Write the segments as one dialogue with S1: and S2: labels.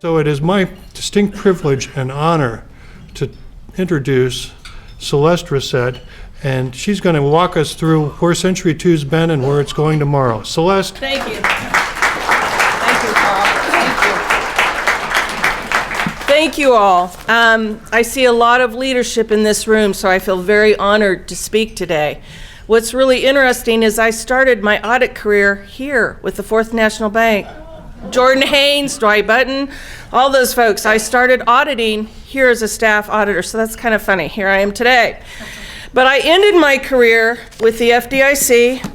S1: So it is my distinct privilege and honor to introduce Celeste Racette, and she's going to walk us through where Century 2's been and where it's going tomorrow. Celeste?
S2: Thank you. Thank you, Carl. Thank you. Thank you all. I see a lot of leadership in this room, so I feel very honored to speak today. What's really interesting is I started my audit career here with the Fourth National Bank. Jordan Haynes, Dwight Button, all those folks. I started auditing here as a staff auditor, so that's kind of funny. Here I am today. But I ended my career with the FDIC.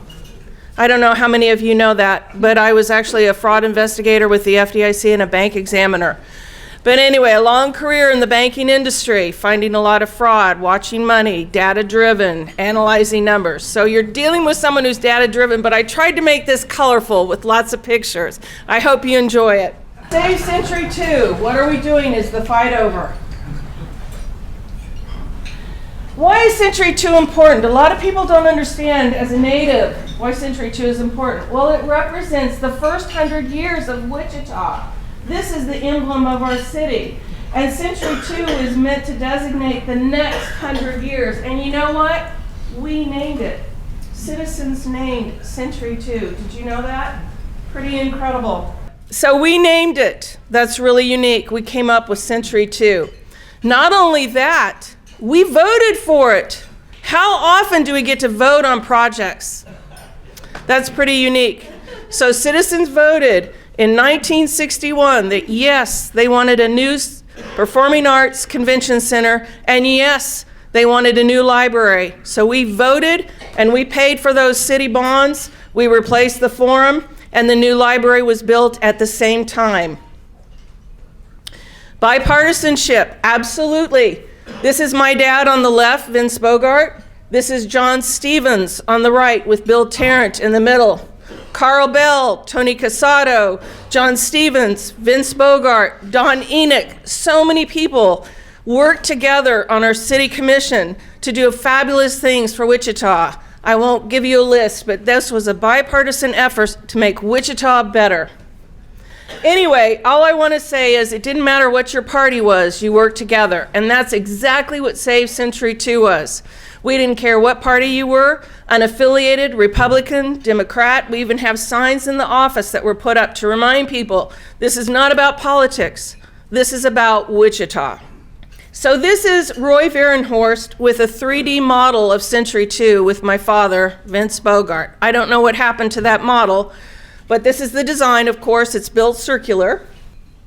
S2: I don't know how many of you know that, but I was actually a fraud investigator with the FDIC and a bank examiner. But anyway, a long career in the banking industry, finding a lot of fraud, watching money, data-driven, analyzing numbers. So you're dealing with someone who's data-driven, but I tried to make this colorful with lots of pictures. I hope you enjoy it. Save Century 2. What are we doing is the fight over. Why is Century 2 important? A lot of people don't understand as a native why Century 2 is important. Well, it represents the first 100 years of Wichita. This is the emblem of our city. And Century 2 is meant to designate the next 100 years. And you know what? We named it. Citizens named Century 2. Did you know that? Pretty incredible. So we named it. That's really unique. We came up with Century 2. Not only that, we voted for it. How often do we get to vote on projects? That's pretty unique. So citizens voted in 1961 that yes, they wanted a new performing arts convention center, and yes, they wanted a new library. So we voted and we paid for those city bonds. We replaced the forum and the new library was built at the same time. Bipartisanship, absolutely. This is my dad on the left, Vince Bogart. This is John Stevens on the right with Bill Tarrant in the middle. Carl Bell, Tony Casado, John Stevens, Vince Bogart, Don Enoch. So many people worked together on our city commission to do fabulous things for Wichita. I won't give you a list, but this was a bipartisan effort to make Wichita better. Anyway, all I want to say is it didn't matter what your party was, you worked together. And that's exactly what Save Century 2 was. We didn't care what party you were, unaffiliated, Republican, Democrat. We even have signs in the office that were put up to remind people this is not about politics. This is about Wichita. So this is Roy Varenhorst with a 3D model of Century 2 with my father, Vince Bogart. I don't know what happened to that model, but this is the design, of course. It's built circular.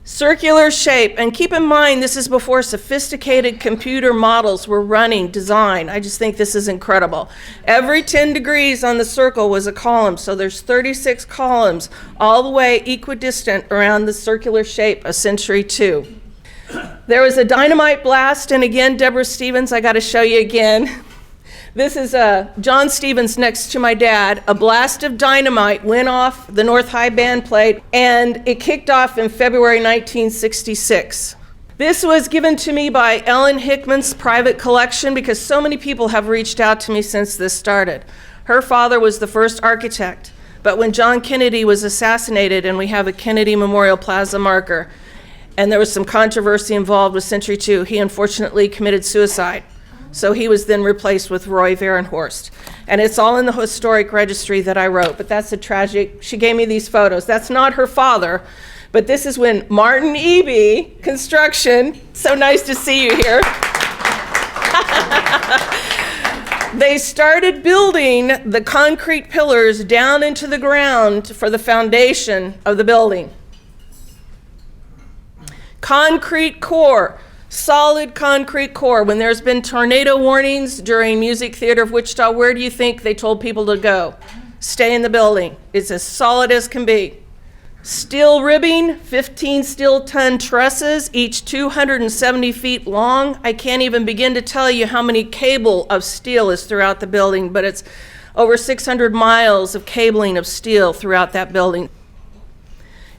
S2: Circular shape, and keep in mind this is before sophisticated computer models were running design. I just think this is incredible. Every 10 degrees on the circle was a column, so there's 36 columns all the way equidistant around the circular shape of Century 2. There was a dynamite blast, and again, Deborah Stevens, I got to show you again. This is John Stevens next to my dad. A blast of dynamite went off, the North High band played, and it kicked off in February 1966. This was given to me by Ellen Hickman's private collection because so many people have reached out to me since this started. Her father was the first architect, but when John Kennedy was assassinated, and we have a Kennedy Memorial Plaza marker, and there was some controversy involved with Century 2, he unfortunately committed suicide. So he was then replaced with Roy Varenhorst. And it's all in the historic registry that I wrote, but that's a tragic, she gave me these photos. That's not her father, but this is when Martin Eby Construction, so nice to see you here. They started building the concrete pillars down into the ground for the foundation of the building. Concrete core. Solid concrete core. When there's been tornado warnings during Music Theater of Wichita, where do you think they told people to go? Stay in the building. It's as solid as can be. Steel ribbing, 15 steel ton trusses, each 270 feet long. I can't even begin to tell you how many cable of steel is throughout the building, but it's over 600 miles of cabling of steel throughout that building.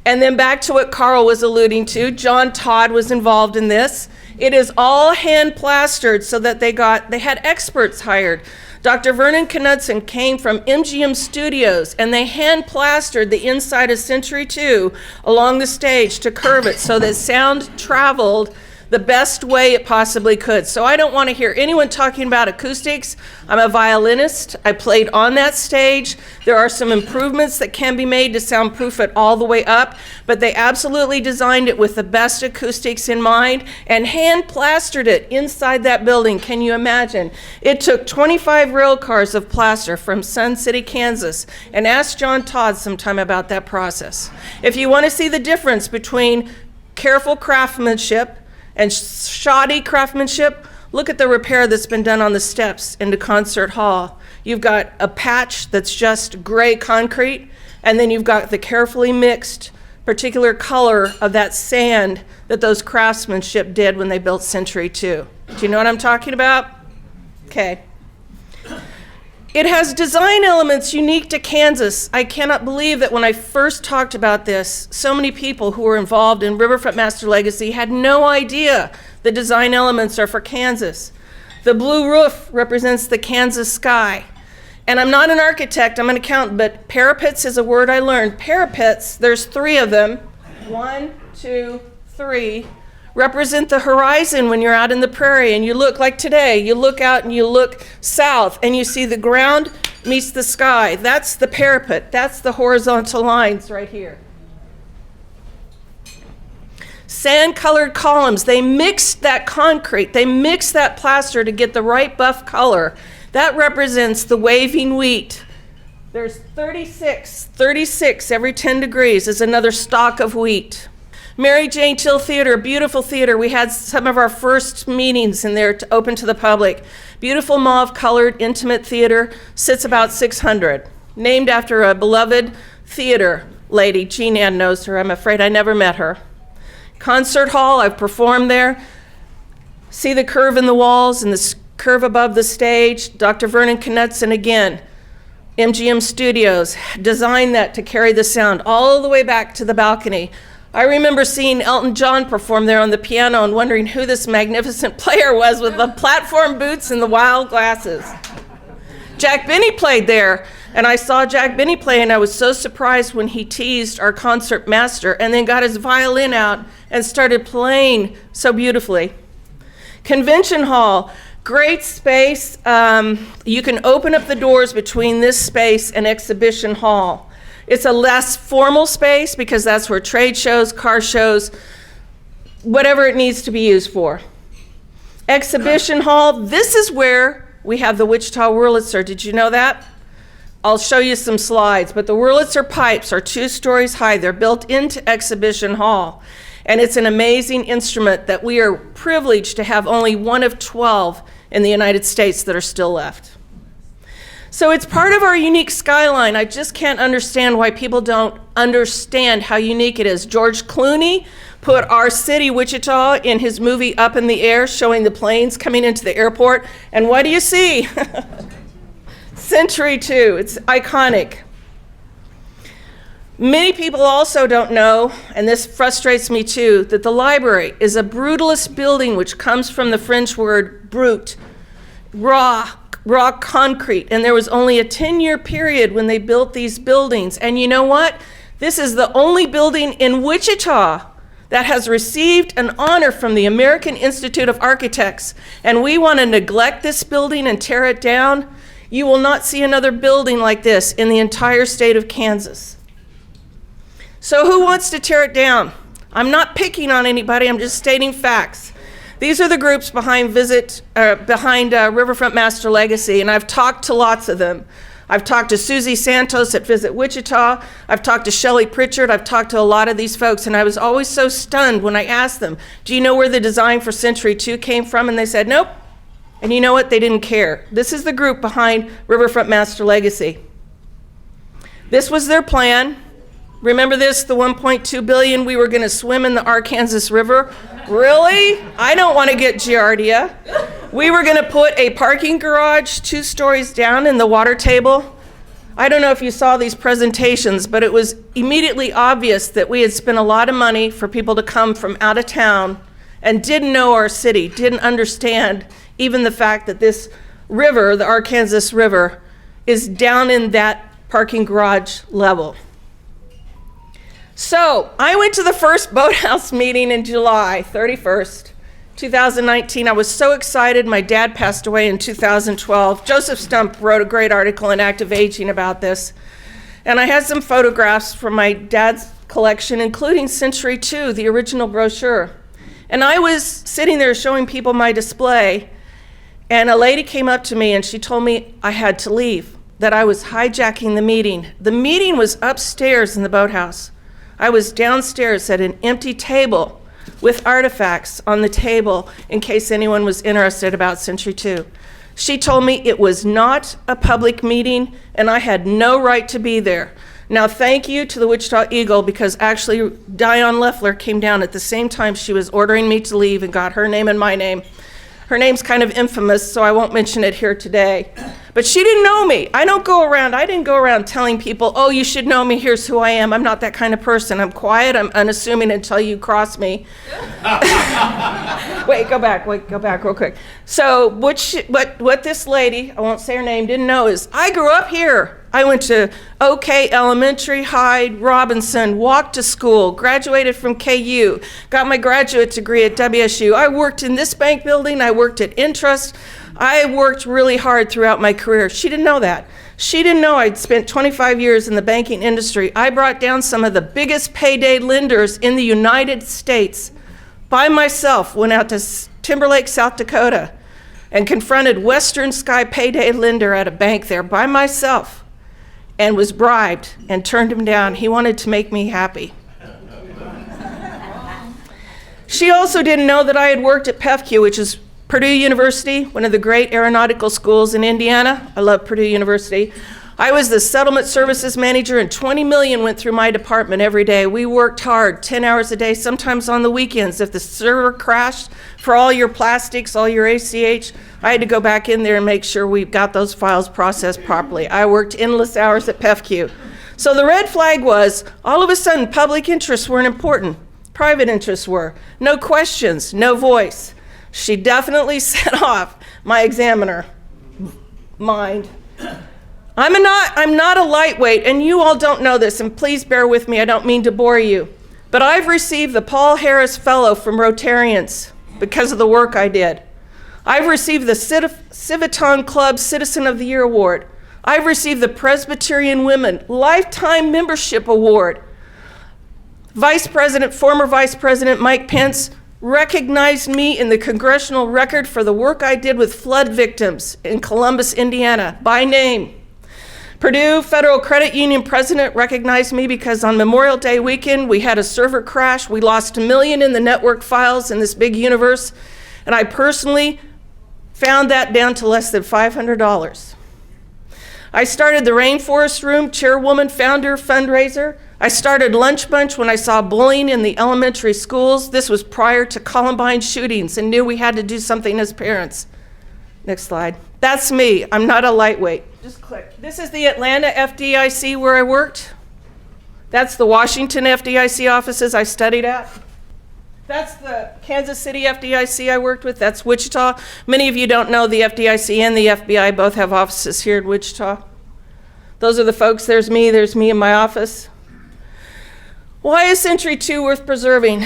S2: And then back to what Carl was alluding to, John Todd was involved in this. It is all hand plastered so that they had experts hired. Dr. Vernon Knudsen came from MGM Studios, and they hand plastered the inside of Century 2 along the stage to curve it so that sound traveled the best way it possibly could. So I don't want to hear anyone talking about acoustics. I'm a violinist. I played on that stage. There are some improvements that can be made to soundproof it all the way up, but they absolutely designed it with the best acoustics in mind and hand plastered it inside that building. Can you imagine? It took 25 rail cars of plaster from Sun City, Kansas, and ask John Todd sometime about that process. If you want to see the difference between careful craftsmanship and shoddy craftsmanship, look at the repair that's been done on the steps into Concert Hall. You've got a patch that's just gray concrete, and then you've got the carefully mixed particular color of that sand that those craftsmanship did when they built Century 2. Do you know what I'm talking about? Okay. It has design elements unique to Kansas. I cannot believe that when I first talked about this, so many people who were involved in Riverfront Master Legacy had no idea the design elements are for Kansas. The blue roof represents the Kansas sky. And I'm not an architect, I'm an accountant, but parapets is a word I learned. Parapets, there's 3 of them. 1, 2, 3. Represent the horizon when you're out in the prairie and you look like today. You look out and you look south and you see the ground meets the sky. That's the parapet. That's the horizontal lines right here. Sand-colored columns. They mixed that concrete. They mixed that plaster to get the right buff color. That represents the waving wheat. There's 36 every 10 degrees is another stalk of wheat. Mary Jane Till Theater, beautiful theater. We had some of our first meetings in there to open to the public. Beautiful mauve-colored, intimate theater, sits about 600. Named after a beloved theater lady. Jean Ann knows her. I'm afraid I never met her. Concert Hall, I've performed there. See the curve in the walls and the curve above the stage. Dr. Vernon Knudsen again. MGM Studios designed that to carry the sound all the way back to the balcony. I remember seeing Elton John perform there on the piano and wondering who this magnificent player was with the platform boots and the wild glasses. Jack Benny played there, and I saw Jack Benny play, and I was so surprised when he teased our concert master and then got his violin out and started playing so beautifully. Convention Hall, great space. You can open up the doors between this space and Exhibition Hall. It's a less formal space because that's where trade shows, car shows, whatever it needs to be used for. Exhibition Hall, this is where we have the Wichita Wurlitzer. Did you know that? I'll show you some slides, but the Wurlitzer pipes are 2 stories high. They're built into Exhibition Hall, and it's an amazing instrument that we are privileged to have only one of 12 in the United States that are still left. So it's part of our unique skyline. I just can't understand why people don't understand how unique it is. George Clooney put our city, Wichita, in his movie Up in the Air, showing the planes coming into the airport. And what do you see? Century 2, it's iconic. Many people also don't know, and this frustrates me too, that the library is a brutalist building, which comes from the French word brute, raw concrete, and there was only a 10-year period when they built these buildings. And you know what? This is the only building in Wichita that has received an honor from the American Institute of Architects, and we want to neglect this building and tear it down. You will not see another building like this in the entire state of Kansas. So who wants to tear it down? I'm not picking on anybody, I'm just stating facts. These are the groups behind Riverfront Master Legacy, and I've talked to lots of them. I've talked to Susie Santos at Visit Wichita. I've talked to Shelley Pritchard. I've talked to a lot of these folks, and I was always so stunned when I asked them, do you know where the design for Century 2 came from? And they said, nope. And you know what? They didn't care. This is the group behind Riverfront Master Legacy. This was their plan. Remember this, the $1.2 billion we were going to swim in the Arkansas River? Really? I don't want to get Giardia. We were going to put a parking garage 2 stories down in the water table. I don't know if you saw these presentations, but it was immediately obvious that we had spent a lot of money for people to come from out of town and didn't know our city, didn't understand even the fact that this river, the Arkansas River, is down in that parking garage level. So I went to the first boathouse meeting in July 31st, 2019. I was so excited. My dad passed away in 2012. Joseph Stump wrote a great article in Active Aging about this. And I had some photographs from my dad's collection, including Century 2, the original brochure. And I was sitting there showing people my display, and a lady came up to me and she told me I had to leave, that I was hijacking the meeting. The meeting was upstairs in the boathouse. I was downstairs at an empty table with artifacts on the table in case anyone was interested about Century 2. She told me it was not a public meeting and I had no right to be there. Now, thank you to the Wichita Eagle, because actually Dion Leffler came down at the same time she was ordering me to leave and got her name and my name. Her name's kind of infamous, so I won't mention it here today. But she didn't know me. I didn't go around telling people, oh, you should know me, here's who I am. I'm not that kind of person. I'm quiet, I'm unassuming until you cross me. Wait, go back real quick. So what this lady, I won't say her name, didn't know is I grew up here. I went to OK Elementary, Hyde, Robinson, walked to school, graduated from KU, got my graduate degree at WSU. I worked in this bank building, I worked at Intrust. I worked really hard throughout my career. She didn't know that. She didn't know I'd spent 25 years in the banking industry. I brought down some of the biggest payday lenders in the United States by myself, went out to Timberlake, South Dakota, and confronted Western Sky payday lender at a bank there by myself, and was bribed and turned him down. He wanted to make me happy. She also didn't know that I had worked at PEFCU, which is Purdue University, one of the great aeronautical schools in Indiana. I love Purdue University. I was the settlement services manager, and 20 million went through my department every day. We worked hard, 10 hours a day, sometimes on the weekends. If the server crashed for all your plastics, all your ACH, I had to go back in there and make sure we got those files processed properly. I worked endless hours at PEFCU. So the red flag was, all of a sudden, public interests weren't important. Private interests were. No questions, no voice. She definitely set off my examiner mind. I'm not a lightweight, and you all don't know this, and please bear with me, I don't mean to bore you, but I've received the Paul Harris Fellow from Rotarians because of the work I did. I've received the Civiton Club Citizen of the Year Award. I've received the Presbyterian Women Lifetime Membership Award. Former Vice President Mike Pence recognized me in the Congressional Record for the work I did with flood victims in Columbus, Indiana, by name. Purdue Federal Credit Union president recognized me because on Memorial Day weekend, we had a server crash. We lost 1 million in the network files in this big universe, and I personally found that down to less than $500. I started the Rainforest Room, chairwoman, founder, fundraiser. I started Lunch Bunch when I saw bullying in the elementary schools. This was prior to Columbine shootings, and knew we had to do something as parents. Next slide. That's me. I'm not a lightweight. Just click. This is the Atlanta FDIC where I worked. That's the Washington FDIC offices I studied at. That's the Kansas City FDIC I worked with. That's Wichita. Many of you don't know the FDIC and the FBI both have offices here in Wichita. Those are the folks. There's me in my office. Why is Century 2 worth preserving?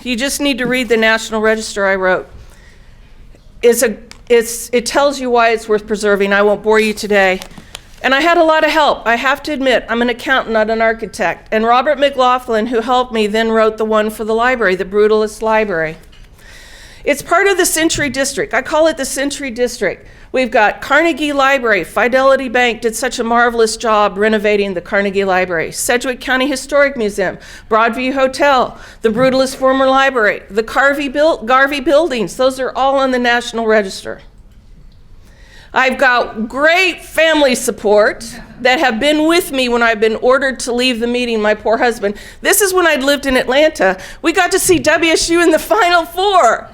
S2: You just need to read the National Register I wrote. It tells you why it's worth preserving. I won't bore you today. And I had a lot of help. I have to admit, I'm an accountant, not an architect. And Robert McLaughlin, who helped me, then wrote the one for the library, the Brutalist Library. It's part of the Century District. I call it the Century District. We've got Carnegie Library. Fidelity Bank did such a marvelous job renovating the Carnegie Library. Sedgwick County Historic Museum, Broadview Hotel, the Brutalist Former Library, the Garvey Buildings. Those are all on the National Register. I've got great family support that have been with me when I've been ordered to leave the meeting, my poor husband. This is when I'd lived in Atlanta. We got to see WSU in the Final Four.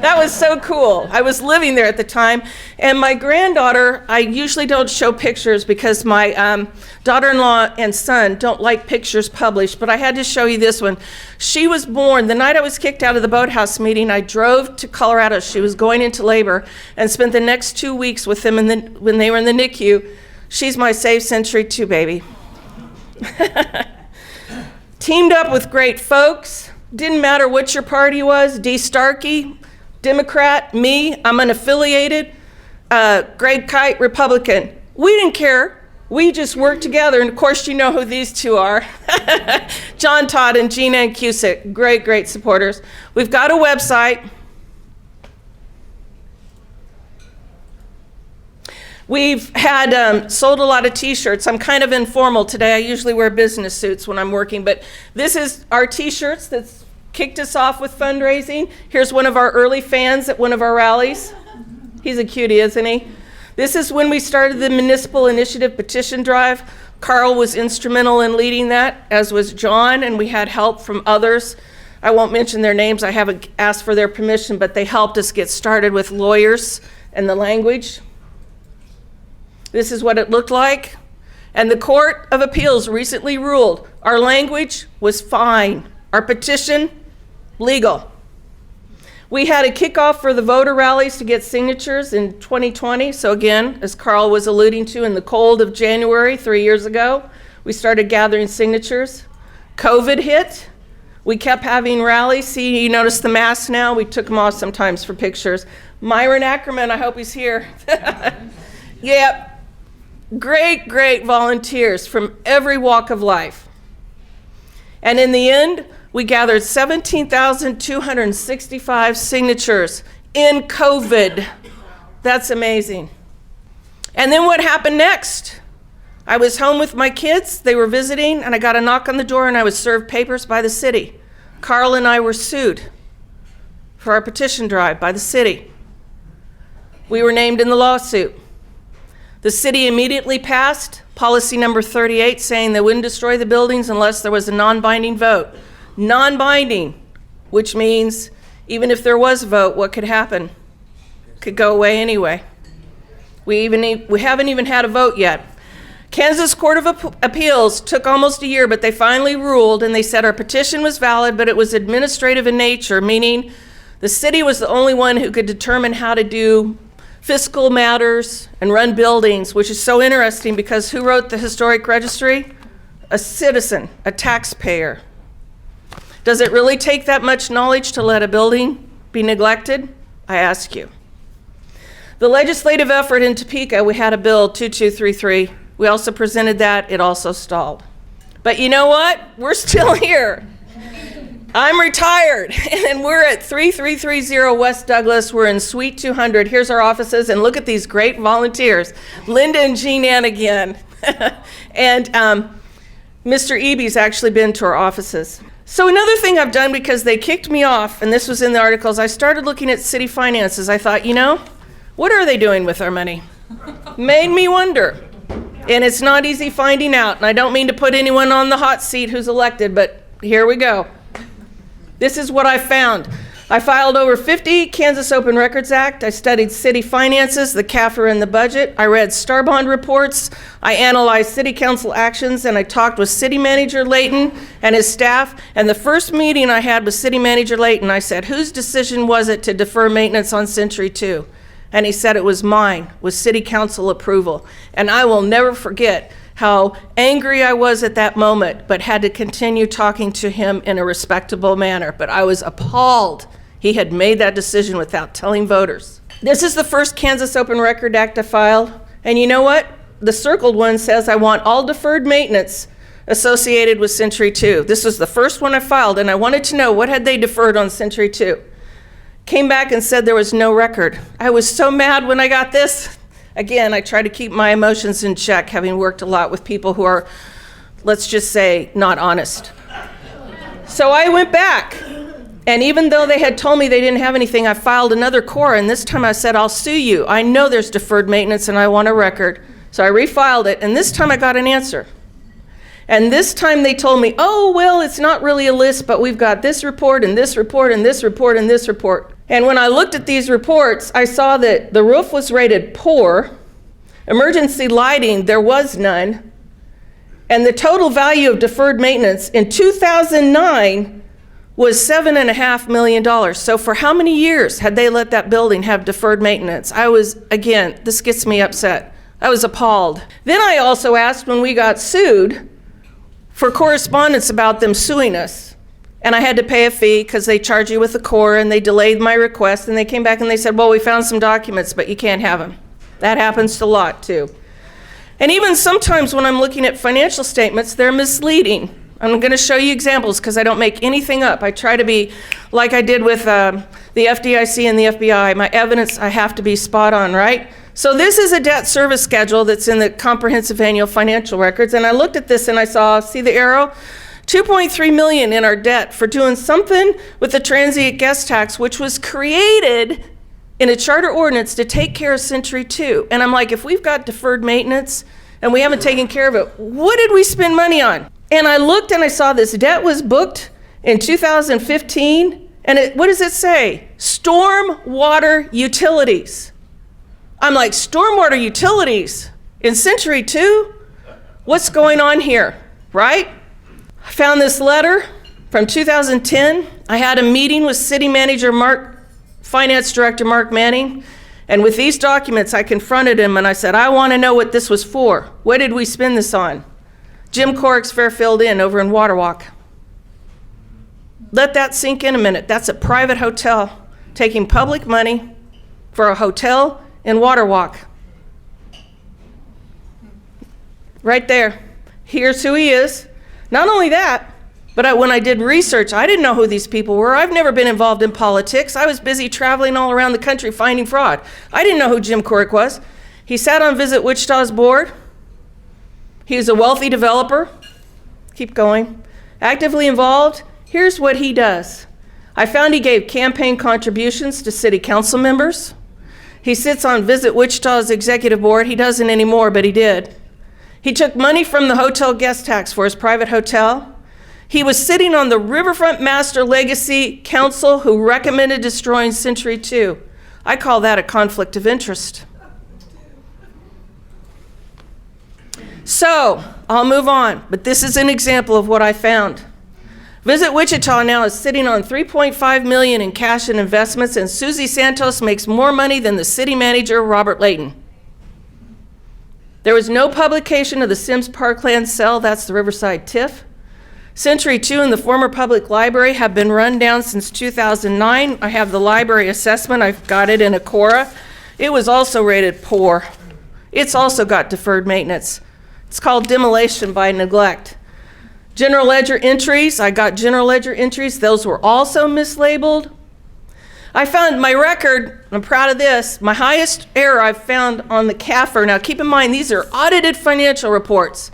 S2: That was so cool. I was living there at the time. And my granddaughter, I usually don't show pictures because my daughter-in-law and son don't like pictures published, but I had to show you this one. She was born, the night I was kicked out of the boathouse meeting, I drove to Colorado. She was going into labor and spent the next 2 weeks with them when they were in the NICU. She's my Save Century 2 baby. Teamed up with great folks. Didn't matter what your party was, D. Starkey, Democrat, me, I'm unaffiliated, Greg Kite, Republican. We didn't care. We just worked together, and of course you know who these two are. John Todd and Gina and Cusick, great, great supporters. We've got a website. We've had sold a lot of t-shirts. I'm kind of informal today. I usually wear business suits when I'm working, but this is our t-shirts that's kicked us off with fundraising. Here's one of our early fans at one of our rallies. He's a cutie, isn't he? This is when we started the Municipal Initiative Petition Drive. Carl was instrumental in leading that, as was John, and we had help from others. I won't mention their names. I haven't asked for their permission, but they helped us get started with lawyers and the language. This is what it looked like. And the Court of Appeals recently ruled our language was fine. Our petition, legal. We had a kickoff for the voter rallies to get signatures in 2020. So again, as Carl was alluding to, in the cold of January 3 years ago, we started gathering signatures. COVID hit. We kept having rallies. See, you notice the masks now? We took them off sometimes for pictures. Myron Ackerman, I hope he's here. Yep. Great, great volunteers from every walk of life. And in the end, we gathered 17,265 signatures in COVID. That's amazing. And then what happened next? I was home with my kids. They were visiting, and I got a knock on the door, and I was served papers by the city. Carl and I were sued for our petition drive by the city. We were named in the lawsuit. The city immediately passed policy number 38, saying they wouldn't destroy the buildings unless there was a non-binding vote. Non-binding, which means even if there was a vote, what could happen? Could go away anyway. We haven't even had a vote yet. Kansas Court of Appeals took almost a year, but they finally ruled, and they said our petition was valid, but it was administrative in nature, meaning the city was the only one who could determine how to do fiscal matters and run buildings, which is so interesting because who wrote the historic registry? A citizen, a taxpayer. Does it really take that much knowledge to let a building be neglected? I ask you. The legislative effort in Topeka, we had a bill 2233. We also presented that. It also stalled. But you know what? We're still here. I'm retired, and we're at 3330 West Douglas. We're in Suite 200. Here's our offices, and look at these great volunteers. Linda and Jean Ann again. And Mr. Eby's actually been to our offices. So another thing I've done, because they kicked me off, and this was in the articles, I started looking at city finances. I thought, you know, what are they doing with our money? Made me wonder. And it's not easy finding out. And I don't mean to put anyone on the hot seat who's elected, but here we go. This is what I found. I filed over 50 Kansas Open Records Act. I studied city finances, the CAFR, and the budget. I read Star Bond reports. I analyzed city council actions, and I talked with City Manager Layton and his staff. And the first meeting I had with City Manager Layton, I said, whose decision was it to defer maintenance on Century 2? And he said it was mine, with city council approval. And I will never forget how angry I was at that moment, but had to continue talking to him in a respectable manner. But I was appalled he had made that decision without telling voters. This is the first Kansas Open Record Act I filed. And you know what? The circled one says I want all deferred maintenance associated with Century 2. This was the first one I filed, and I wanted to know what had they deferred on Century 2. Came back and said there was no record. I was so mad when I got this. Again, I try to keep my emotions in check, having worked a lot with people who are, let's just say, not honest. So I went back, and even though they had told me they didn't have anything, I filed another core, and this time I said, I'll sue you. I know there's deferred maintenance, and I want a record. So I refiled it, and this time I got an answer. And this time they told me, oh, well, it's not really a list, but we've got this report, and this report, and this report, and this report. And when I looked at these reports, I saw that the roof was rated poor, emergency lighting, there was none, and the total value of deferred maintenance in 2009 was $7.5 million. So for how many years had they let that building have deferred maintenance? Again, this gets me upset. I was appalled. Then I also asked when we got sued for correspondence about them suing us. And I had to pay a fee because they charge you with the core, and they delayed my request, and they came back and they said, well, we found some documents, but you can't have them. That happens a lot too. And even sometimes when I'm looking at financial statements, they're misleading. I'm going to show you examples because I don't make anything up. I try to be like I did with the FDIC and the FBI. My evidence, I have to be spot on, right? So this is a debt service schedule that's in the comprehensive annual financial records. And I looked at this and I saw, see the arrow? 2.3 million in our debt for doing something with the transient guest tax, which was created in a charter ordinance to take care of Century 2. And I'm like, if we've got deferred maintenance and we haven't taken care of it, what did we spend money on? And I looked and I saw this debt was booked in 2015. And what does it say? Stormwater utilities. I'm like, stormwater utilities in Century 2? What's going on here, right? I found this letter from 2010. I had a meeting with City Manager Finance Director Mark Manning, and with these documents, I confronted him and I said, I want to know what this was for. What did we spend this on? Jim Corrick's Fairfield Inn over in Waterwalk. Let that sink in a minute. That's a private hotel taking public money for a hotel in Waterwalk. Right there. Here's who he is. Not only that, but when I did research, I didn't know who these people were. I've never been involved in politics. I was busy traveling all around the country finding fraud. I didn't know who Jim Corrick was. He sat on Visit Wichita's board. He was a wealthy developer. Keep going. Actively involved. Here's what he does. I found he gave campaign contributions to city council members. He sits on Visit Wichita's executive board. He doesn't anymore, but he did. He took money from the hotel guest tax for his private hotel. He was sitting on the Riverfront Master Legacy Council who recommended destroying Century 2. I call that a conflict of interest. So, I'll move on, but this is an example of what I found. Visit Wichita now is sitting on $3.5 million in cash and investments, and Susie Santos makes more money than the city manager, Robert Layton. There was no publication of the Sims Parkland sale, that's the Riverside TIF. Century 2 and the former public library have been run down since 2009. I have the library assessment, I've got it in a Cora. It was also rated poor. It's also got deferred maintenance. It's called demolition by neglect. General ledger entries, I got general ledger entries, those were also mislabeled. I found my record, I'm proud of this, my highest error I've found on the CAFR. Now keep in mind, these are audited financial reports.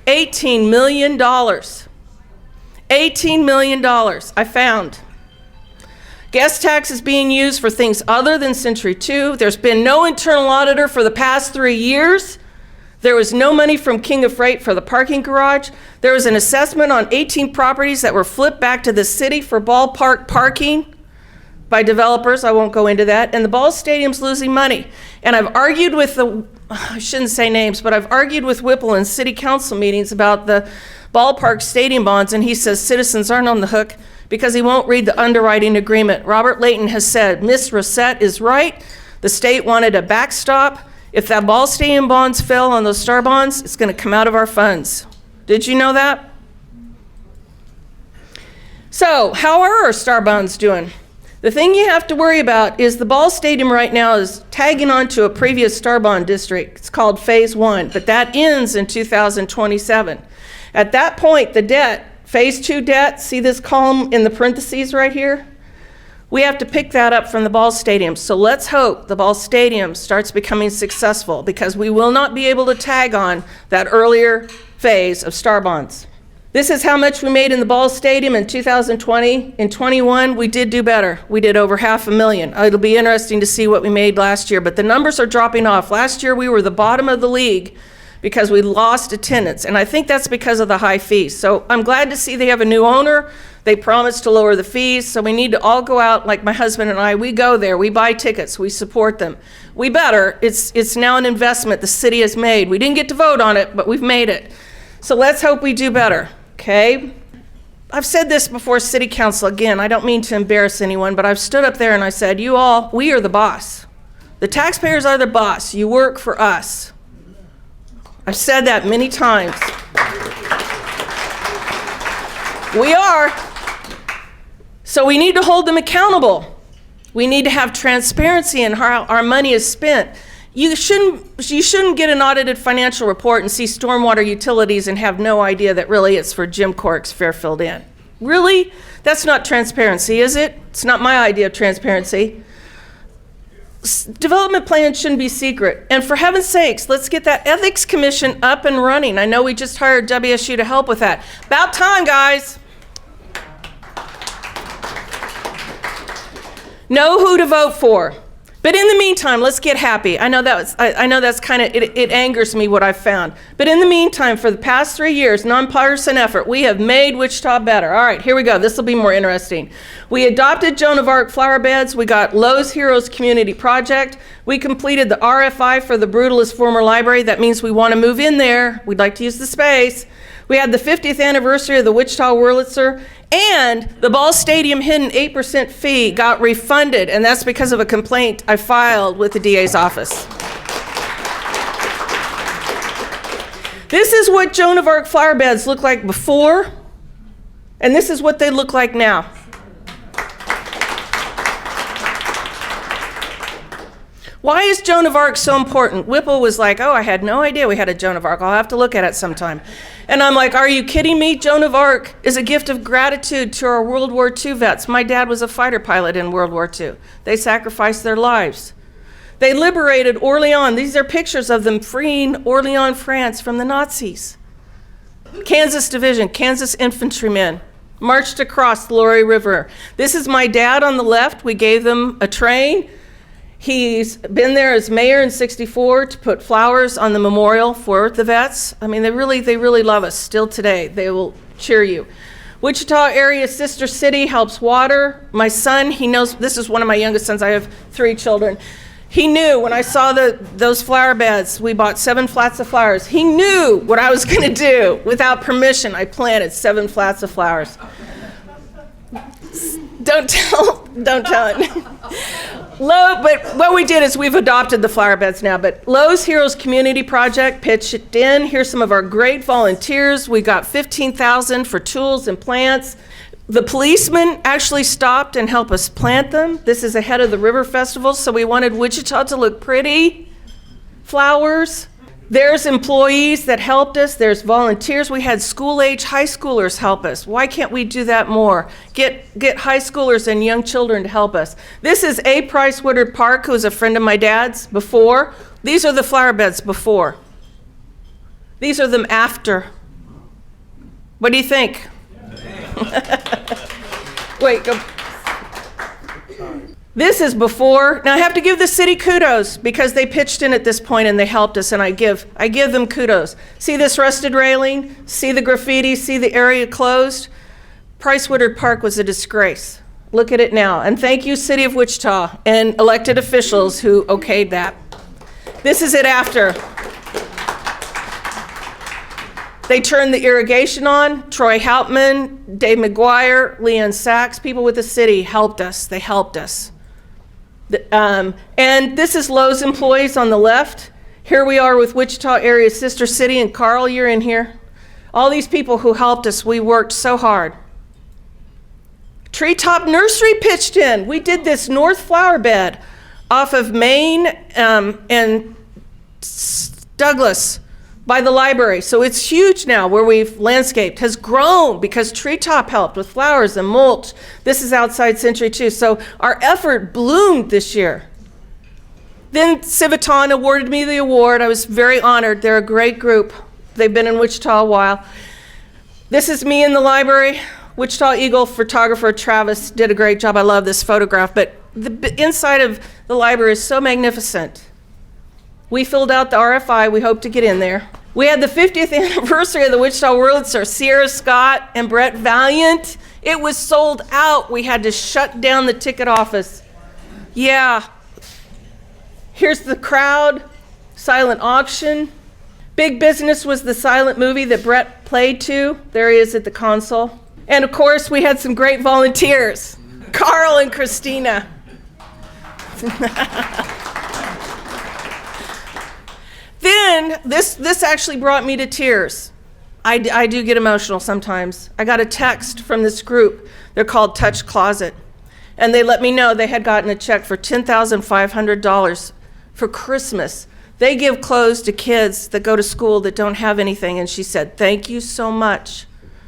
S2: $18 million. $18 million I found. Guest tax is being used for things other than Century 2. There's been no internal auditor for the past 3 years. There was no money from King of Freight for the parking garage. There was an assessment on 18 properties that were flipped back to the city for ballpark parking by developers. I won't go into that. And the ball stadium's losing money. And I've argued with I shouldn't say names, but I've argued with Whipple in city council meetings about the ballpark stadium bonds, and he says citizens aren't on the hook because he won't read the underwriting agreement. Robert Layton has said, Ms. Racette is right. The state wanted a backstop. If that ball stadium bonds fell on those star bonds, it's going to come out of our funds. Did you know that? So how are our star bonds doing? The thing you have to worry about is the ball stadium right now is tagging onto a previous star bond district. It's called Phase 1, but that ends in 2027. At that point, the debt, Phase 2 debt, see this column in the parentheses right here? We have to pick that up from the ball stadium. So let's hope the ball stadium starts becoming successful because we will not be able to tag on that earlier phase of star bonds. This is how much we made in the ball stadium in 2020. In 21, we did do better. We did over $500,000. It'll be interesting to see what we made last year, but the numbers are dropping off. Last year, we were the bottom of the league because we lost attendance. And I think that's because of the high fees. So I'm glad to see they have a new owner. They promised to lower the fees. So we need to all go out, like my husband and I, we go there, we buy tickets, we support them. We better. It's now an investment the city has made. We didn't get to vote on it, but we've made it. So let's hope we do better, okay? I've said this before City Council, again, I don't mean to embarrass anyone, but I've stood up there and I said, you all, we are the boss. The taxpayers are the boss. You work for us. I've said that many times. We are. So we need to hold them accountable. We need to have transparency in how our money is spent. You shouldn't get an audited financial report and see stormwater utilities and have no idea that really it's for Jim Cork's Fairfield Inn. Really? That's not transparency, is it? It's not my idea of transparency. Development plans shouldn't be secret. And for heaven's sakes, let's get that ethics commission up and running. I know we just hired WSU to help with that. About time, guys. Know who to vote for. But in the meantime, let's get happy. I know that's kind of, it angers me what I've found. But in the meantime, for the past 3 years, nonpartisan effort, we have made Wichita better. All right, here we go. This will be more interesting. We adopted Joan of Arc flower beds. We got Lowe's Heroes Community Project. We completed the RFI for the Brutalist former library. That means we want to move in there. We'd like to use the space. We had the 50th anniversary of the Wichita Wurlitzer, and the Ball Stadium hidden 8% fee got refunded, and that's because of a complaint I filed with the DA's office. This is what Joan of Arc flower beds looked like before, and this is what they look like now. Why is Joan of Arc so important? Whipple was like, oh, I had no idea we had a Joan of Arc. I'll have to look at it sometime. And I'm like, are you kidding me? Joan of Arc is a gift of gratitude to our World War II vets. My dad was a fighter pilot in World War II. They sacrificed their lives. They liberated Orléans. These are pictures of them freeing Orléans, France from the Nazis. Kansas Division, Kansas infantrymen marched across the Lorry River. This is my dad on the left. We gave them a train. He's been there as mayor in '64 to put flowers on the memorial for the vets. I mean, they really love us still today. They will cheer you. Wichita area sister city helps water. My son, he knows, this is one of my youngest sons. I have 3 children. He knew when I saw those flower beds, we bought 7 flats of flowers. He knew what I was gonna do. Without permission, I planted 7 flats of flowers. Don't tell it. But what we did is we've adopted the flower beds now, but Lowe's Heroes Community Project pitched in. Here's some of our great volunteers. We got $15,000 for tools and plants. The policemen actually stopped and helped us plant them. This is ahead of the River Festival, so we wanted Wichita to look pretty. Flowers. There's employees that helped us. There's volunteers. We had school-age high schoolers help us. Why can't we do that more? Get high schoolers and young children to help us. This is A. Price Woodard Park, who's a friend of my dad's before. These are the flower beds before. These are them after. What do you think? Wait, go. This is before. Now I have to give the city kudos because they pitched in at this point and they helped us, and I give them kudos. See this rusted railing? See the graffiti? See the area closed? Price Woodard Park was a disgrace. Look at it now. And thank you, City of Wichita and elected officials who okayed that. This is it after. They turned the irrigation on. Troy Hauptman, Dave McGuire, Leanne Sachs, people with the city helped us. They helped us. And this is Lowe's employees on the left. Here we are with Wichita area sister city, and Carl, you're in here. All these people who helped us, we worked so hard. Treetop Nursery pitched in. We did this north flower bed off of Main and Douglas by the library. So it's huge now where we've landscaped, has grown because Treetop helped with flowers and mulch. This is outside Century too. So our effort bloomed this year. Then Civitan awarded me the award. I was very honored. They're a great group. They've been in Wichita a while. This is me in the library. Wichita Eagle photographer Travis did a great job. I love this photograph, but the inside of the library is so magnificent. We filled out the RFI. We hope to get in there. We had the 50th anniversary of the Wichita Wurlitzer, Sierra Scott and Brett Valiant. It was sold out. We had to shut down the ticket office. Yeah. Here's the crowd, silent auction. Big Business was the silent movie that Brett played to. There he is at the console. And of course, we had some great volunteers, Carl and Christina. Then, this actually brought me to tears. I do get emotional sometimes. I got a text from this group. They're called Touch Closet. And they let me know they had gotten a check for $10,500 for Christmas. They give clothes to kids that go to school that don't have anything. And she said, thank you so much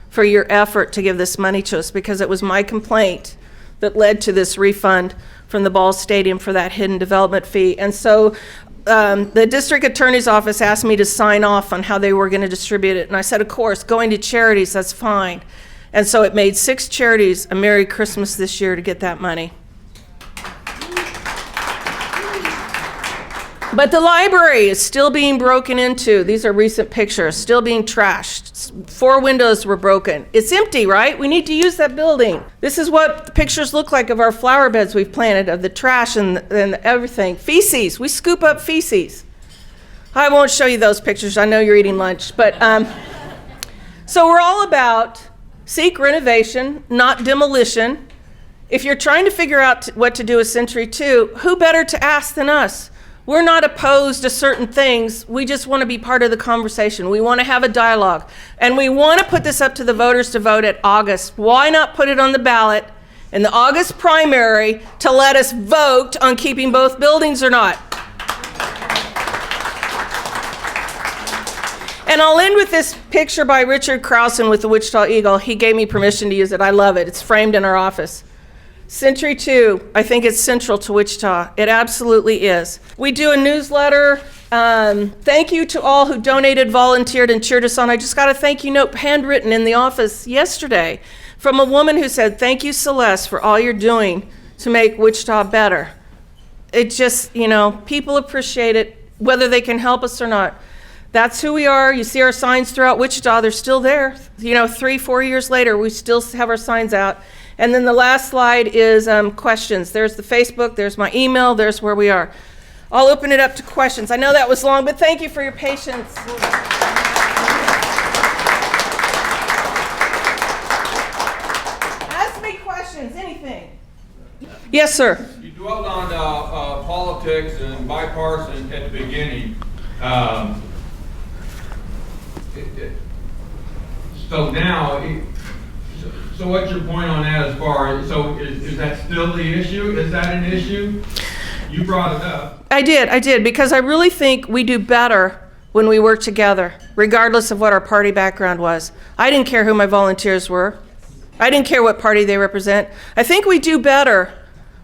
S2: for your effort to give this money to us, because it was my complaint that led to this refund from the Ball Stadium for that hidden development fee. And so the district attorney's office asked me to sign off on how they were going to distribute it. And I said, of course, going to charities, that's fine. And so it made 6 charities a Merry Christmas this year to get that money. But the library is still being broken into. These are recent pictures, still being trashed. 4 windows were broken. It's empty, right? We need to use that building. This is what the pictures look like of our flower beds we've planted, of the trash and everything. Feces, we scoop up feces. I won't show you those pictures. I know you're eating lunch. But so we're all about seek renovation, not demolition. If you're trying to figure out what to do with Century 2, who better to ask than us? We're not opposed to certain things. We just want to be part of the conversation. We want to have a dialogue. And we want to put this up to the voters to vote at August. Why not put it on the ballot in the August primary to let us vote on keeping both buildings or not? And I'll end with this picture by Richard Krausen with the Wichita Eagle. He gave me permission to use it. I love it. It's framed in our office. Century 2, I think it's central to Wichita. It absolutely is. We do a newsletter. Thank you to all who donated, volunteered, and cheered us on. I just got a thank you note handwritten in the office yesterday from a woman who said, thank you, Celeste, for all you're doing to make Wichita better. It just, people appreciate it, whether they can help us or not. That's who we are. You see our signs throughout Wichita. They're still there. 3-4 years later, we still have our signs out. And then the last slide is questions. There's the Facebook, there's my email, there's where we are. I'll open it up to questions. I know that was long, but thank you for your patience. Ask me questions, anything. Yes, sir.
S3: You dwelled on politics and bipartisan at the beginning. So now, so what's your point on that as far as, so is that still the issue? Is that an issue? You brought it up.
S2: I did, because I really think we do better when we work together, regardless of what our party background was. I didn't care who my volunteers were. I didn't care what party they represent. I think we do better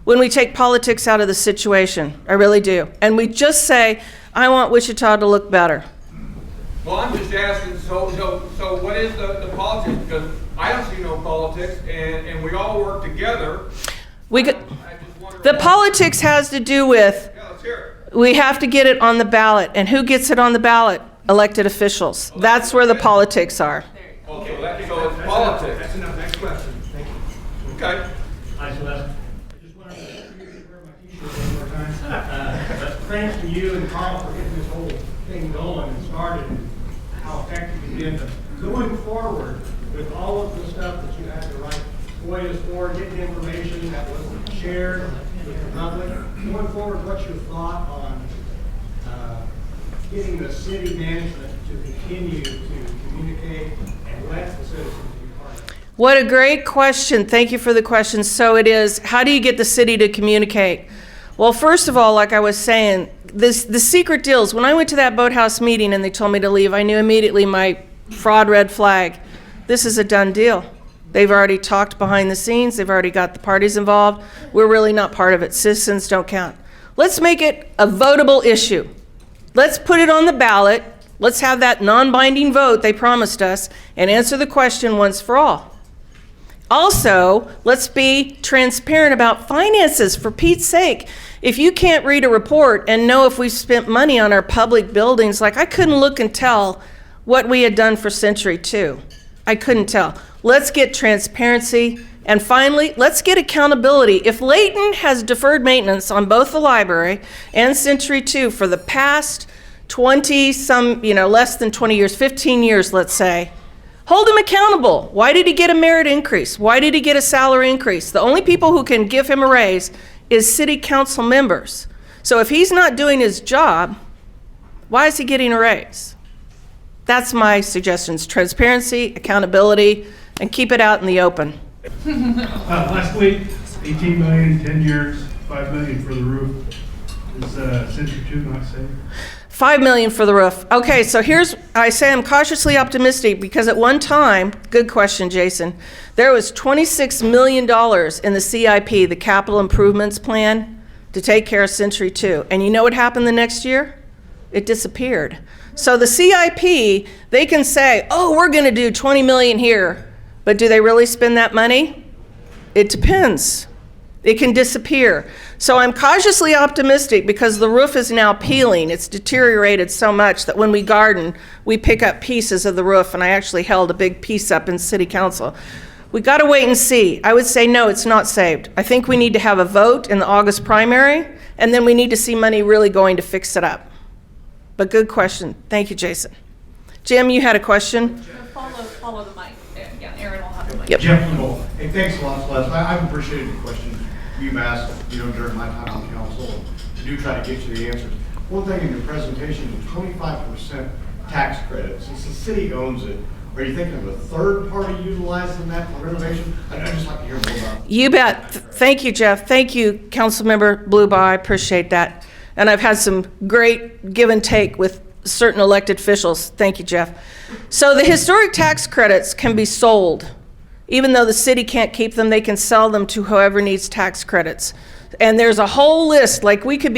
S2: when we take politics out of the situation. I really do. And we just say, I want Wichita to look better.
S3: Well, I'm just asking, so what is the politics? Because I don't see no politics, and we all work together.
S2: The politics has to do with,
S3: yeah, let's hear it.
S2: We have to get it on the ballot. And who gets it on the ballot? Elected officials. That's where the politics are.
S3: Okay, so it's politics.
S4: That's enough. Next question. Thank you.
S3: Okay.
S4: Hi, Celeste. I just wanted to wear my t-shirt one more time. Thanks to you and Carl for getting this whole thing going and started, and how effective you've been. But going forward with all of the stuff that you had to write FOIAs for, getting information that wasn't shared with the public, going forward, what's your thought on getting the city management to continue to communicate and let the citizens be part of it?
S2: What a great question. Thank you for the question. So it is, how do you get the city to communicate? Well, first of all, like I was saying, the secret deals, when I went to that boathouse meeting and they told me to leave, I knew immediately my fraud red flag. This is a done deal. They've already talked behind the scenes. They've already got the parties involved. We're really not part of it. Citizens don't count. Let's make it a votable issue. Let's put it on the ballot. Let's have that non-binding vote they promised us and answer the question once for all. Also, let's be transparent about finances, for Pete's sake. If you can't read a report and know if we've spent money on our public buildings, like I couldn't look and tell what we had done for Century 2. I couldn't tell. Let's get transparency, and finally, let's get accountability. If Layton has deferred maintenance on both the library and Century 2 for the past 20 some, less than 20 years, 15 years, let's say, hold him accountable. Why did he get a merit increase? Why did he get a salary increase? The only people who can give him a raise is city council members. So if he's not doing his job, why is he getting a raise? That's my suggestions: transparency, accountability, and keep it out in the open.
S5: Last week, 18 million, 10 years, 5 million for the roof. Is Century 2 not safe?
S2: 5 million for the roof. Okay, so I say I'm cautiously optimistic because at one time, good question, Jason, there was $26 million in the CIP, the Capital Improvements Plan, to take care of Century 2. And you know what happened the next year? It disappeared. So the CIP, they can say, oh, we're going to do 20 million here, but do they really spend that money? It depends. It can disappear. So I'm cautiously optimistic because the roof is now peeling. It's deteriorated so much that when we garden, we pick up pieces of the roof, and I actually held a big piece up in City Council. We got to wait and see. I would say no, it's not saved. I think we need to have a vote in the August primary, and then we need to see money really going to fix it up. But good question. Thank you, Jason. Jim, you had a question?
S6: Follow the mic. Yeah, Aaron will have the mic.
S2: Yep.
S7: Jeff Kimball. Hey, thanks a lot, Celeste. I've appreciated the questions you've asked, during my time on council to do try to get you the answers. One thing in your presentation, the 25% tax credit, since the city owns it, are you thinking of a third party utilizing that for renovation? I'd just like to hear more about it.
S2: You bet. Thank you, Jeff. Thank you, Councilmember Blubaugh. I appreciate that. And I've had some great give and take with certain elected officials. Thank you, Jeff. So the historic tax credits can be sold. Even though the city can't keep them, they can sell them to whoever needs tax credits. And there's a whole list, like we could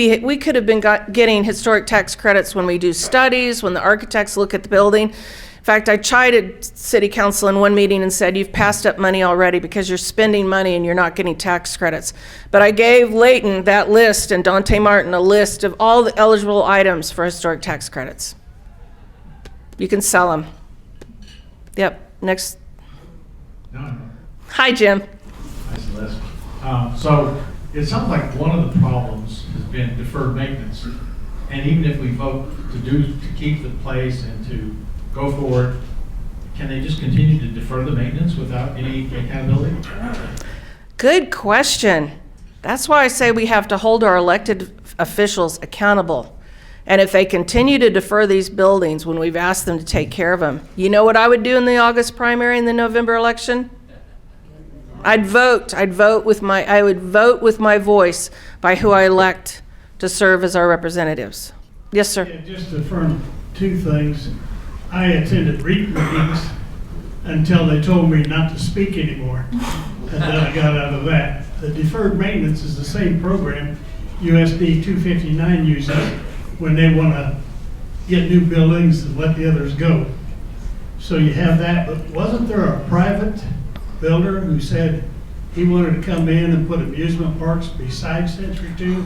S2: have been getting historic tax credits when we do studies, when the architects look at the building. In fact, I chided City Council in one meeting and said, you've passed up money already because you're spending money and you're not getting tax credits. But I gave Layton that list and Dante Martin a list of all the eligible items for historic tax credits. You can sell them. Yep, next.
S5: No.
S2: Hi, Jim.
S5: Hi, Celeste. So it sounds like one of the problems has been deferred maintenance. And even if we vote to keep the place and to go forward, can they just continue to defer the maintenance without any accountability?
S2: Good question. That's why I say we have to hold our elected officials accountable. And if they continue to defer these buildings when we've asked them to take care of them, you know what I would do in the August primary and the November election? I'd vote with my voice by who I elect to serve as our representatives. Yes, sir.
S8: Yeah, just to affirm two things. I attended REAP meetings until they told me not to speak anymore. And then I got out of that. The deferred maintenance is the same program USD 259 uses when they want to get new buildings and let the others go. So you have that, but wasn't there a private builder who said he wanted to come in and put amusement parks beside Century 2?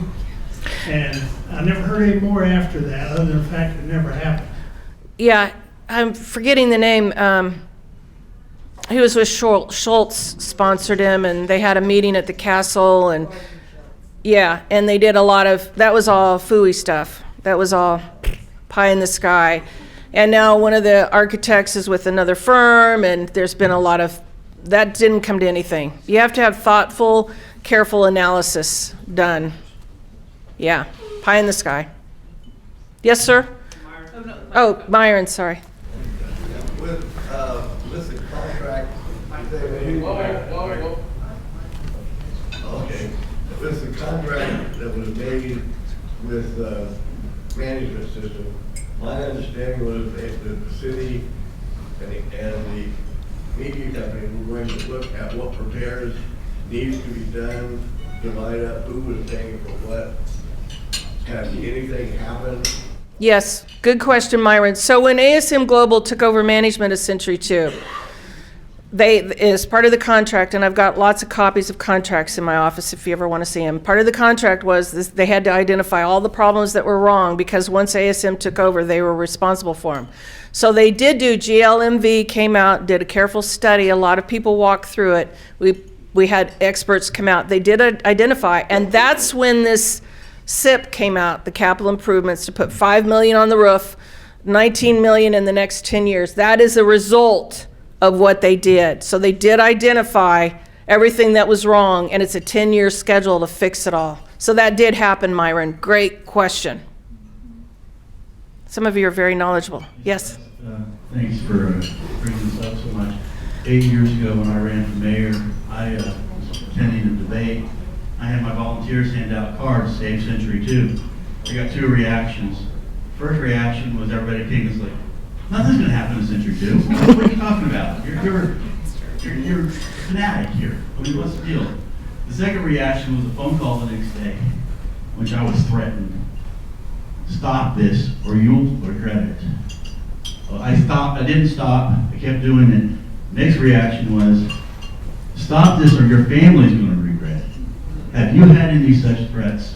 S8: And I never heard any more after that, other than the fact it never happened.
S2: Yeah, I'm forgetting the name. He was with Schultz sponsored him, and they had a meeting at the castle, and yeah, and they did a lot of, that was all phooey stuff. That was all pie in the sky. And now one of the architects is with another firm, and there's been a lot of, that didn't come to anything. You have to have thoughtful, careful analysis done. Yeah, pie in the sky. Yes, sir? Oh, Myron, sorry.
S9: With the contract, okay, with the contract that was made with the management system, my understanding was that the city and the media company were going to look at what repairs needed to be done, divide up who was paying for what. Have anything happened?
S2: Yes, good question, Myron. So when ASM Global took over management of Century 2, as part of the contract, and I've got lots of copies of contracts in my office if you ever want to see them. Part of the contract was this, they had to identify all the problems that were wrong because once ASM took over, they were responsible for them. So they did do, GLMV came out, did a careful study. A lot of people walked through it. We had experts come out. They did identify, and that's when this SIP came out, the capital improvements, to put $5 million on the roof, $19 million in the next 10 years. That is a result of what they did. So they did identify everything that was wrong, and it's a 10-year schedule to fix it all. So that did happen, Myron. Great question. Some of you are very knowledgeable. Yes?
S10: Thanks for bringing this up so much. 8 years ago when I ran for mayor, I was attending a debate. I had my volunteers hand out cards, Save Century 2. I got two reactions. First reaction was everybody came and was like, nothing's going to happen in Century 2. What are you talking about? You're a fanatic here. I mean, what's the deal? The second reaction was a phone call the next day, which I was threatened. Stop this or you'll regret it. Well, I stopped. I didn't stop. I kept doing it. Next reaction was, stop this or your family's going to regret it. Have you had any such threats?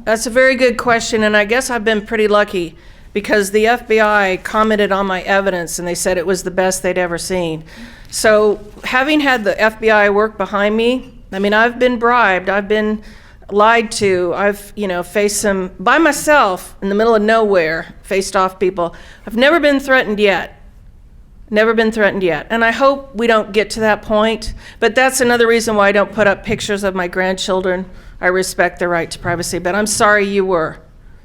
S2: That's a very good question, and I guess I've been pretty lucky because the FBI commented on my evidence and they said it was the best they'd ever seen. So having had the FBI work behind me, I mean, I've been bribed, I've been lied to, I've, faced some, by myself, in the middle of nowhere, faced off people. I've never been threatened yet. Never been threatened yet. And I hope we don't get to that point, but that's another reason why I don't put up pictures of my grandchildren. I respect their right to privacy, but I'm sorry you were.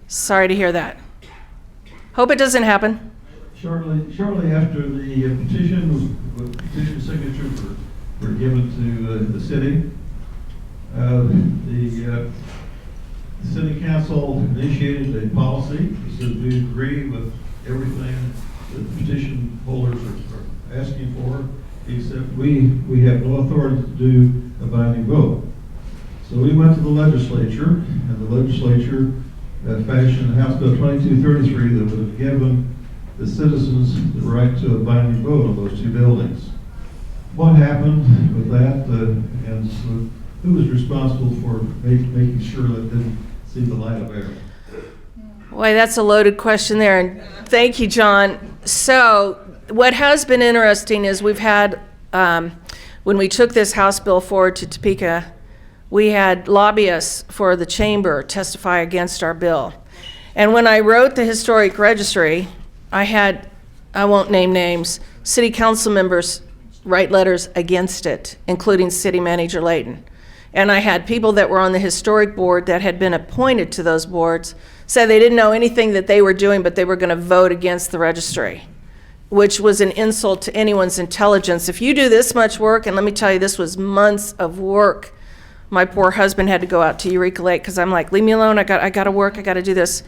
S2: Sorry to hear that. Hope it doesn't happen.
S11: Shortly after the petition signatures were given to the city, the city council initiated a policy that says we agree with everything that the petition holders are asking for, except we have no authority to do a binding vote. So we went to the legislature, and the legislature fashioned House Bill 2233 that would have given the citizens the right to a binding vote on those two buildings. What happened with that, and so who was responsible for making sure that it didn't see the light of air?
S2: Boy, that's a loaded question there, and thank you, John. So what has been interesting is we've had, when we took this House bill forward to Topeka, we had lobbyists for the chamber testify against our bill. And when I wrote the historic registry, I had, I won't name names, city council members write letters against it, including City Manager Layton. And I had people that were on the historic board that had been appointed to those boards say they didn't know anything that they were doing, but they were going to vote against the registry, which was an insult to anyone's intelligence. If you do this much work, and let me tell you, this was months of work. My poor husband had to go out to Eureka Lake because I'm like, leave me alone, I got to work, I got to do this.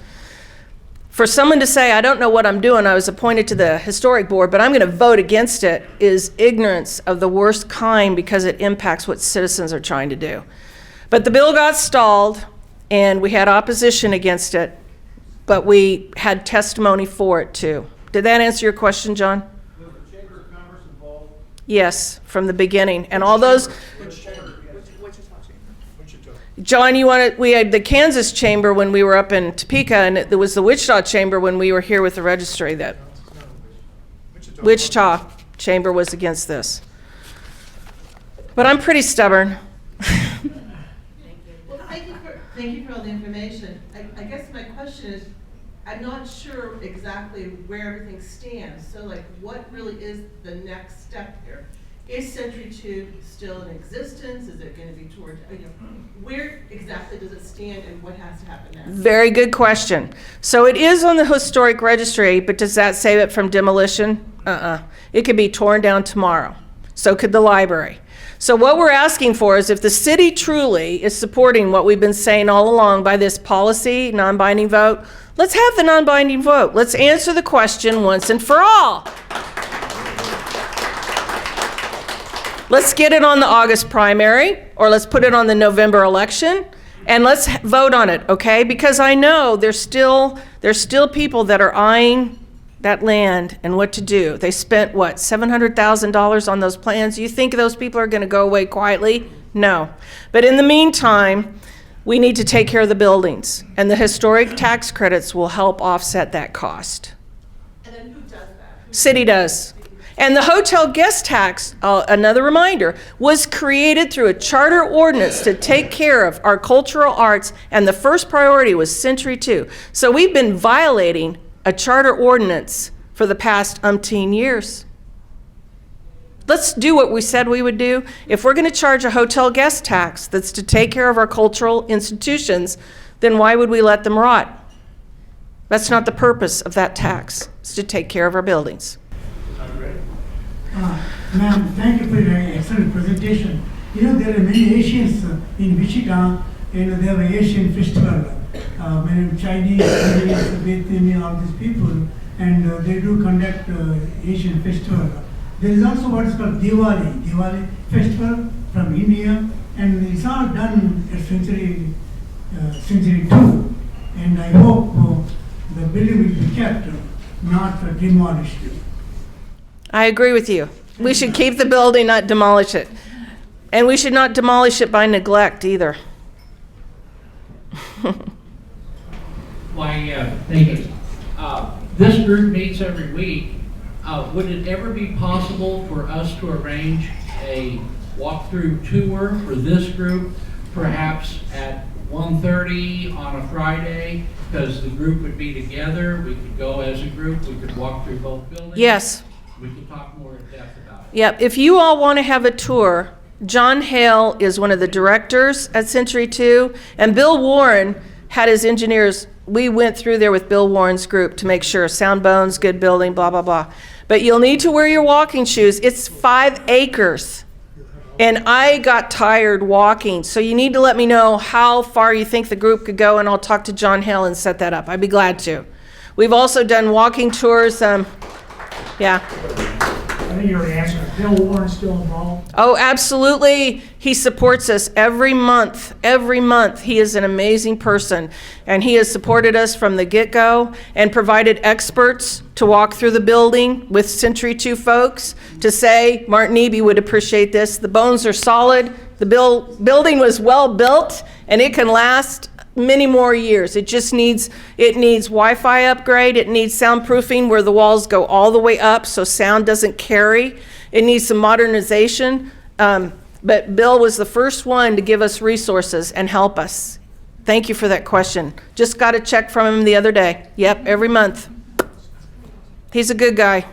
S2: For someone to say, I don't know what I'm doing, I was appointed to the historic board, but I'm going to vote against it, is ignorance of the worst kind because it impacts what citizens are trying to do. But the bill got stalled, and we had opposition against it, but we had testimony for it too. Did that answer your question, John?
S4: Was the Chamber of Commerce involved?
S2: Yes, from the beginning. And all those,
S4: Which chamber?
S2: John, we had the Kansas chamber when we were up in Topeka, and there was the Wichita chamber when we were here with the registry. That Wichita chamber was against this. But I'm pretty stubborn.
S12: Well, thank you for all the information. I guess my question is, I'm not sure exactly where everything stands. So like, what really is the next step here? Is Century 2 still in existence? Is it going to be toward, where exactly does it stand and what has to happen next?
S2: Very good question. So it is on the historic registry, but does that save it from demolition? It could be torn down tomorrow. So could the library. So what we're asking for is if the city truly is supporting what we've been saying all along by this policy, non-binding vote, let's have the non-binding vote. Let's answer the question once and for all. Let's get it on the August primary, or let's put it on the November election, and let's vote on it, okay? Because I know there's still people that are eyeing that land and what to do. They spent, what, $700,000 on those plans? You think those people are going to go away quietly? No. But in the meantime, we need to take care of the buildings, and the historic tax credits will help offset that cost.
S12: And then who does that?
S2: City does. And the hotel guest tax, another reminder, was created through a charter ordinance to take care of our cultural arts, and the first priority was Century 2. So we've been violating a charter ordinance for the past umpteen years. Let's do what we said we would do. If we're going to charge a hotel guest tax that's to take care of our cultural institutions, then why would we let them rot? That's not the purpose of that tax. It's to take care of our buildings.
S13: Ma'am, thank you for your excellent presentation. You know, there are many Asians in Wichita. You know, they have an Asian festival. Many Chinese, Indians, Vietnamese, all these people, and they do conduct Asian festival. There is also what is called Diwali festival from India, and it's all done at Century 2. And I hope the building will be kept, not demolished.
S2: I agree with you. We should keep the building, not demolish it. And we should not demolish it by neglect either.
S14: Thank you. This group meets every week. Would it ever be possible for us to arrange a walkthrough tour for this group, perhaps at 1:30 on a Friday? Because the group would be together, we could go as a group, we could walk through both buildings.
S2: Yes.
S14: We could talk more in depth about it.
S2: Yep. If you all want to have a tour, John Hale is one of the directors at Century 2, and Bill Warren had his engineers. We went through there with Bill Warren's group to make sure sound bones, good building, blah, blah, blah. But you'll need to wear your walking shoes. It's 5 acres. And I got tired walking. So you need to let me know how far you think the group could go, and I'll talk to John Hale and set that up. I'd be glad to. We've also done walking tours. Yeah.
S13: I think you already answered. Bill Warren's still involved?
S2: Oh, absolutely. He supports us every month. Every month. He is an amazing person. And he has supported us from the get-go and provided experts to walk through the building with Century 2 folks to say, Martin Eby would appreciate this. The bones are solid. The building was well built, and it can last many more years. It needs Wi-Fi upgrade. It needs soundproofing where the walls go all the way up so sound doesn't carry. It needs some modernization. But Bill was the first one to give us resources and help us. Thank you for that question. Just got a check from him the other day. Yep, every month. He's a good guy.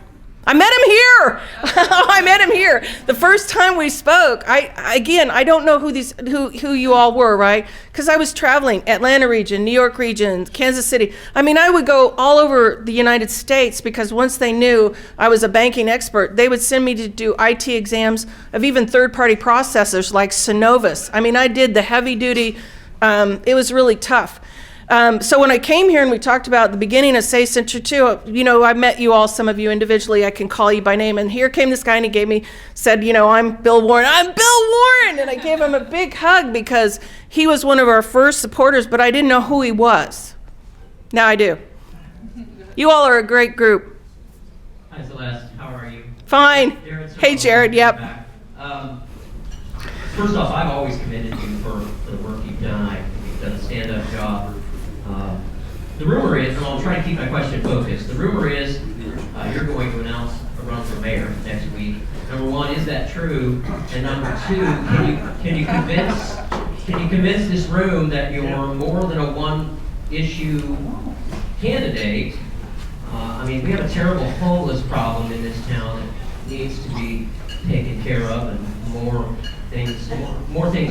S2: I met him here. I met him here. The first time we spoke, I don't know who you all were, right? Because I was traveling, Atlanta region, New York region, Kansas City. I mean, I would go all over the United States because once they knew I was a banking expert, they would send me to do IT exams of even third-party processors like Synovus. I mean, I did the heavy duty. It was really tough. So when I came here and we talked about the beginning of Say Century 2, you know, I met you all, some of you individually, I can call you by name, and here came this guy and he said, you know, I'm Bill Warren. I'm Bill Warren! And I gave him a big hug because he was one of our first supporters, but I didn't know who he was. Now I do. You all are a great group.
S15: Hi Celeste, how are you?
S2: Fine. Hey Jared, yep.
S15: First off, I've always commended you for the work you've done. You've done a stand-up job. The rumor is, and I'll try to keep my question focused, the rumor is you're going to announce a run for mayor next week. Number one, is that true? And number two, can you convince this room that you're more than a one-issue candidate? I mean, we have a terrible homeless problem in this town that needs to be taken care of, and more things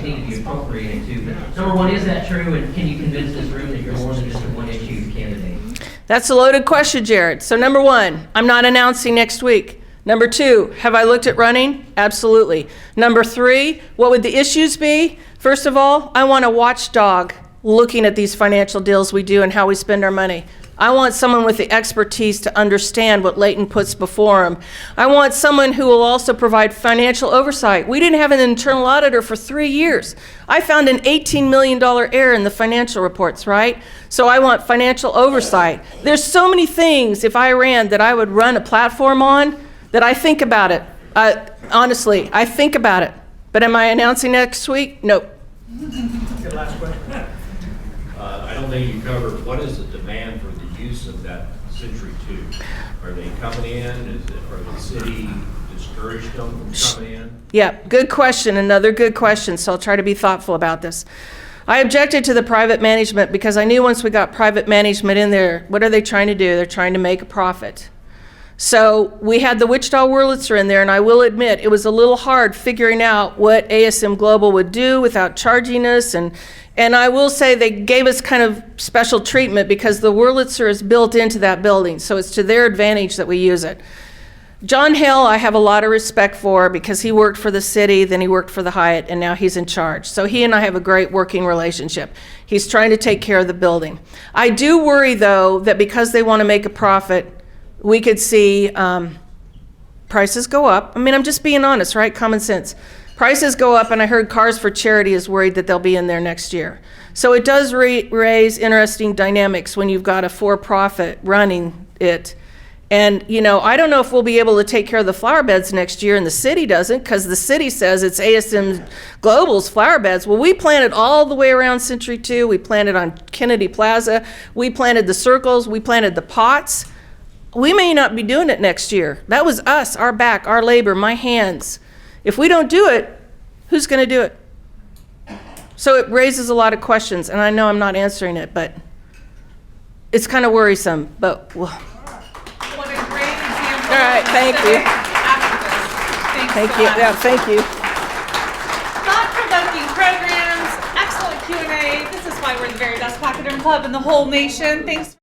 S15: need to be appropriated to. But number one, is that true? And can you convince this room that you're more than just a one-issue candidate?
S2: That's a loaded question, Jared. So number one, I'm not announcing next week. Number two, have I looked at running? Absolutely. Number three, what would the issues be? First of all, I want a watchdog looking at these financial deals we do and how we spend our money. I want someone with the expertise to understand what Layton puts before him. I want someone who will also provide financial oversight. We didn't have an internal auditor for 3 years. I found an $18 million error in the financial reports, right? So I want financial oversight. There's so many things, if I ran, that I would run a platform on, that I think about it. Honestly, I think about it. But am I announcing next week? Nope.
S4: Okay, last question.
S16: I don't think you covered, what is the demand for the use of that Century 2? Are they coming in? Are the city discouraged them from coming in?
S2: Yeah, good question, another good question, so I'll try to be thoughtful about this. I objected to the private management because I knew once we got private management in there, what are they trying to do? They're trying to make a profit. So we had the Wichita Wurlitzer in there, and I will admit it was a little hard figuring out what ASM Global would do without charging us, and I will say they gave us kind of special treatment because the Wurlitzer is built into that building, so it's to their advantage that we use it. John Hill, I have a lot of respect for because he worked for the city, then he worked for the Hyatt, and now he's in charge. So he and I have a great working relationship. He's trying to take care of the building. I do worry, though, that because they want to make a profit, we could see prices go up. I mean, I'm just being honest, right? Common sense. Prices go up, and I heard Cars for Charity is worried that they'll be in there next year. So it does raise interesting dynamics when you've got a for-profit running it. And, you know, I don't know if we'll be able to take care of the flower beds next year, and the city doesn't, because the city says it's ASM Global's flower beds. Well, we planted all the way around Century 2. We planted on Kennedy Plaza. We planted the circles. We planted the pots. We may not be doing it next year. That was us, our back, our labor, my hands. If we don't do it, who's going to do it? So it raises a lot of questions, and I know I'm not answering it, but it's kind of worrisome. But well.
S6: What a great example.
S2: All right, thank you.
S6: Thanks
S2: Thank
S6: so
S2: you.
S6: much.
S2: Yeah, thank you.
S6: Thought-provoking programs, excellent Q&A. This is why we're the very best Pachyderm Club in the whole nation. Thanks.